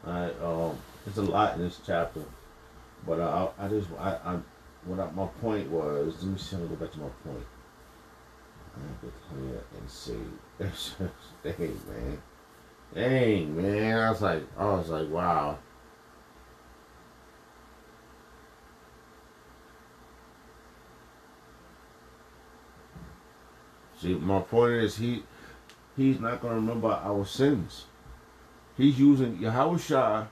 There's a lot in this chapter, but my point was. Let me see. Let me go back to my point. I have to clear and save. Dang, man. Dang, man. I was like, wow. See, my point is he's not gonna remember our sins. He's using Yahweh Shah.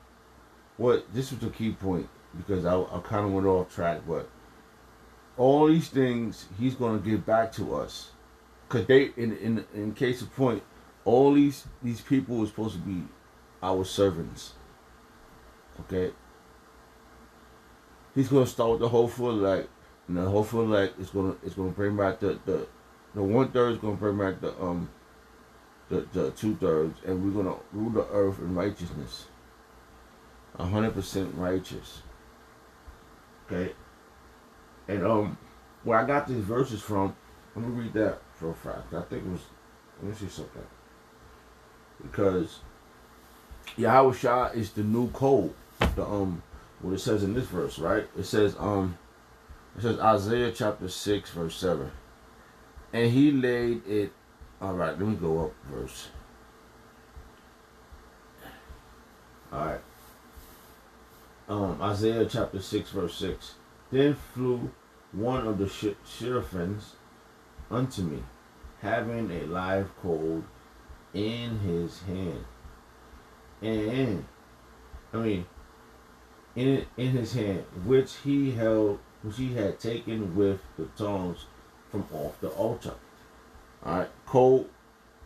What this was a key point because I kind of went off track, but all these things he's gonna give back to us, cause they in case of point, all these people were supposed to be our servants. Okay, he's gonna start with the whole full leg, and the whole full leg is gonna bring back the 1/3 is gonna bring back the 2/3, and we're gonna rule the earth in righteousness, 100% righteous. Okay, and where I got these verses from, let me read that for a fact. I think it was. Let me see something. Because Yahweh Shah is the new code. The what it says in this verse, right? It says Isaiah chapter 6 verse 7. And he laid it. All right, let me go up verse. All right. Isaiah chapter 6 verse 6. Then flew one of the seraphims unto me, having a live coal in his hand, and in his hand, which he had taken with the tongs from off the altar. All right, coal.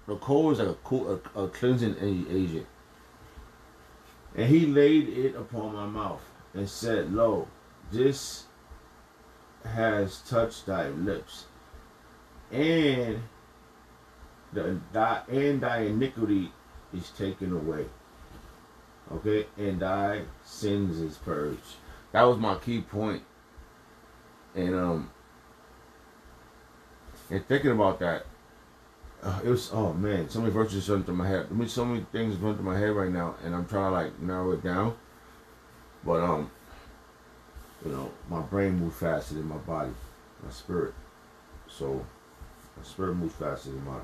The coal is like a cleansing agent, and he laid it upon my mouth and said, "Lo, this has touched thy lips, and thy iniquity is taken away." Okay, and thy sins is purged. That was my key point, and thinking about that, it was, oh man, so many verses run through my head. I mean, so many things run through my head right now, and I'm trying to like narrow it down, but my brain moves faster than my body, my spirit. So my spirit moves faster than my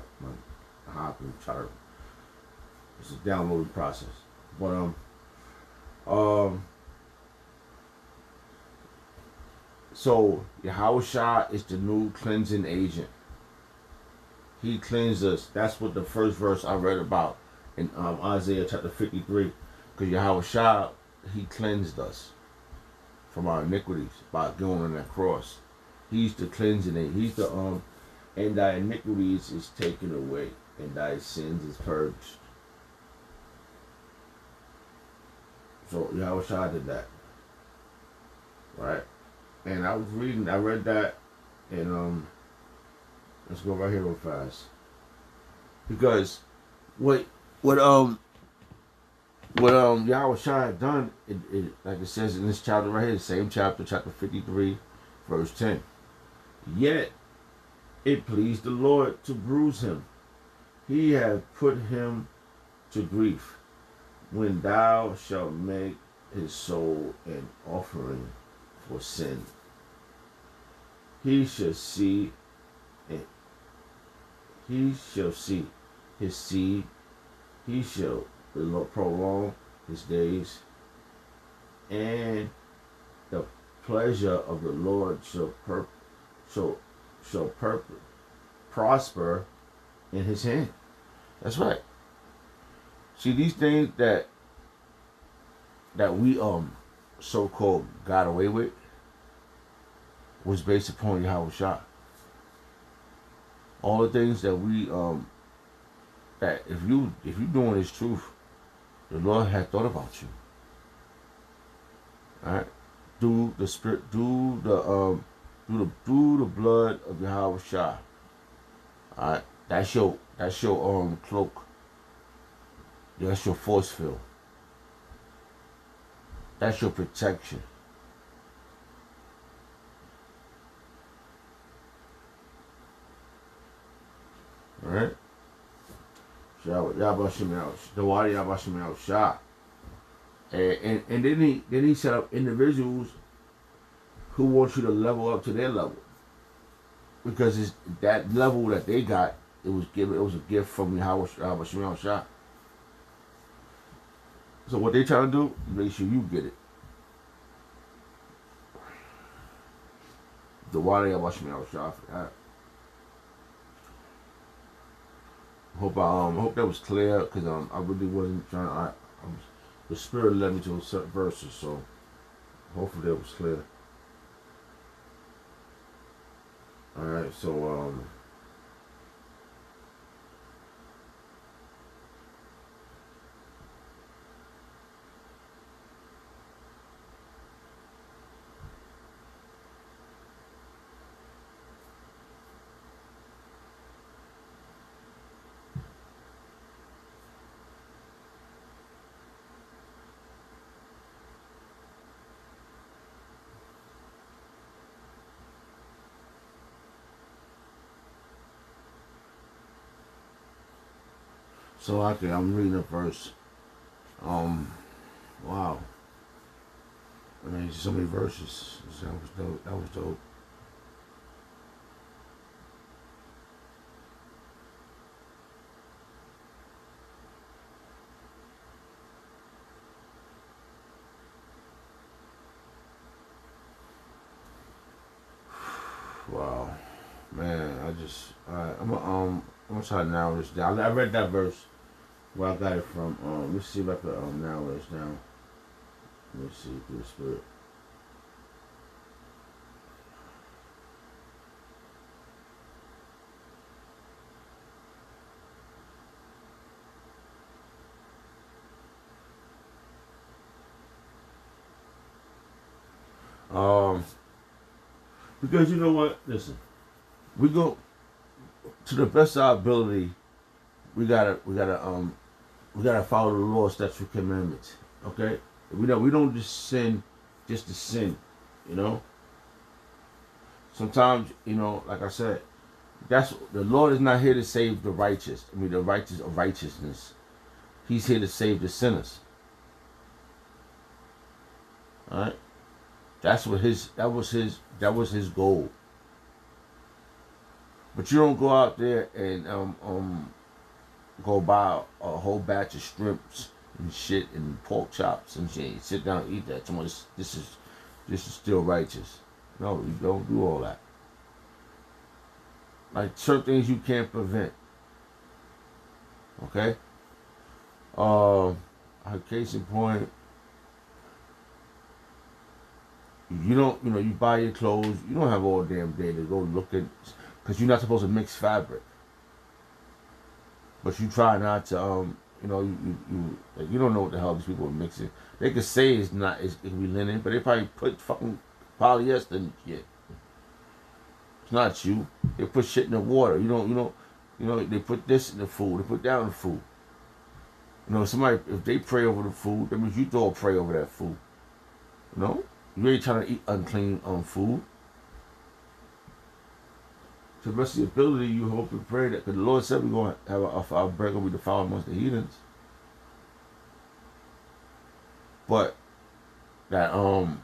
how I can try to. It's a downloading process, but so Yahweh Shah is the new cleansing agent. He cleansed us. That's what the first verse I read about in Isaiah chapter 53. Because Yahweh Shah, he cleansed us from our iniquities by going on that cross. He's the cleansing agent. He's the and thy iniquities is taken away, and thy sins is purged. So Yahweh Shah did that, right? And I read that, and let's go right here real fast. Because what Yahweh Shah had done, like it says in this chapter right here, the same chapter, chapter 53, verse 10. Yet it pleased the Lord to bruise him. He hath put him to grief. When thou shalt make his soul an offering for sin, he shall see his seed. He shall prolong his days, and the pleasure of the Lord shall prosper in his hand. That's right. See, these things that we so-called got away with was based upon Yahweh Shah. All the things that we that if you doing this truth, the Lord had thought about you. Alright? Through the spirit, through the blood of Yahweh Shah. Alright? That's your cloak. That's your force field. That's your protection. Alright? Yahweh Shah. And then he set up individuals who want you to level up to their level, because it's that level that they got. It was a gift from Yahweh Shah. So what they trying to do, make sure you get it. The water Yahweh Shah for that. Hope that was clear, because I really wasn't trying. The spirit led me to certain verses, so hopefully that was clear. All right, so okay, I'm reading a verse. Wow. I mean, so many verses. That was dope. That was dope. Wow, man. I'm gonna try to narrow this down. I read that verse where I got it from. Let me see if I can narrow this down. Let me see through the spirit. Um, because you know what? Listen, we go to the best of our ability. We gotta follow the law, statute, commandments. Okay, we don't just sin, just to sin. You know, sometimes like I said, that's the Lord is not here to save the righteous. I mean, the righteous of righteousness. He's here to save the sinners. All right, that was his goal. But you don't go out there and go buy a whole batch of shrimps and shit and pork chops and shit. You sit down and eat that. Someone, this is still righteous. No, you don't do all that. Like certain things you can't prevent. Okay. Case in point, you don't, you buy your clothes. You don't have all damn day to go look at, because you're not supposed to mix fabric. But you try not to, you don't know what the hell these people are mixing. They could say it's not, it can be linen, but they probably put fucking polyester in shit. It's not you. They put shit in the water. They put this in the food. They put that in the food. Somebody, if they pray over the food, that means you throw a pray over that food. You ain't trying to eat unclean food. To the best of your ability, you hope and pray that, because the Lord said we're going to have our bread going to be defiled amongst the heathens. But that the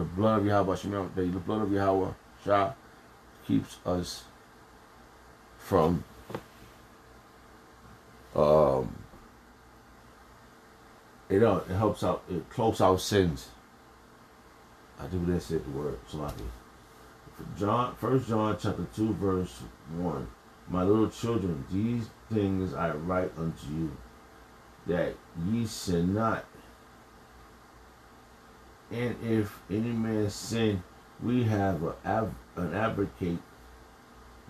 blood of Yahweh the blood of Yahweh Shah keeps us from it helps out, it cloaks our sins. I do that said the word. First John chapter 2 verse 1. My little children, these things I write unto you, that ye sin not. And if any man sin, we have an advocate.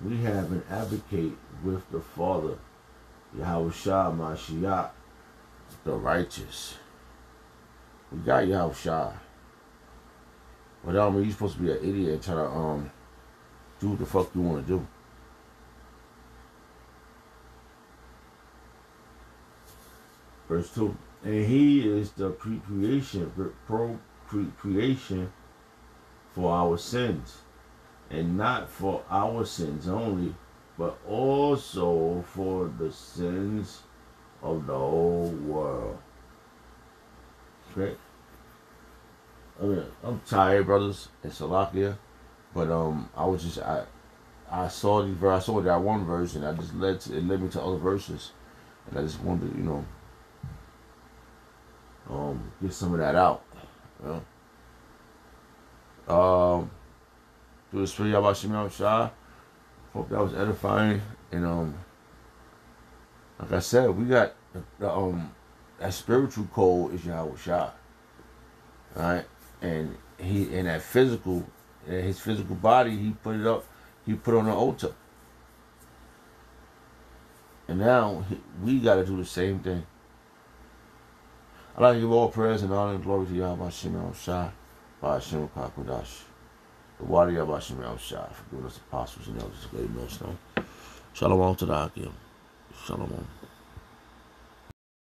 We have an advocate with the Father, Yahweh Shah Mashiach, the righteous. We got Yahweh Shah. But I mean, you're supposed to be an idiot and try to do what the fuck you want to do. Verse 2. And he is the procreation for our sins, and not for our sins only, but also for the sins of the whole world. Okay? I mean, I'm tired, brothers, in Salakia, but I saw I saw that one verse, and it led me to other verses, and I just wanted to, get some of that out. You know? Through the spirit of Yahweh Shah, hope that was edifying, and like I said, we got that spiritual code is Yahweh Shah, right? And he in that physical, in his physical body, he put it up, he put on the altar, and now we got to do the same thing. I'd like to give all praise and honor and glory to Yahweh Shah, by Hashem Kakodash, the water of Yahweh Shah, for giving us apostles and elders, great millstone. Shalom to the Akim. Shalom.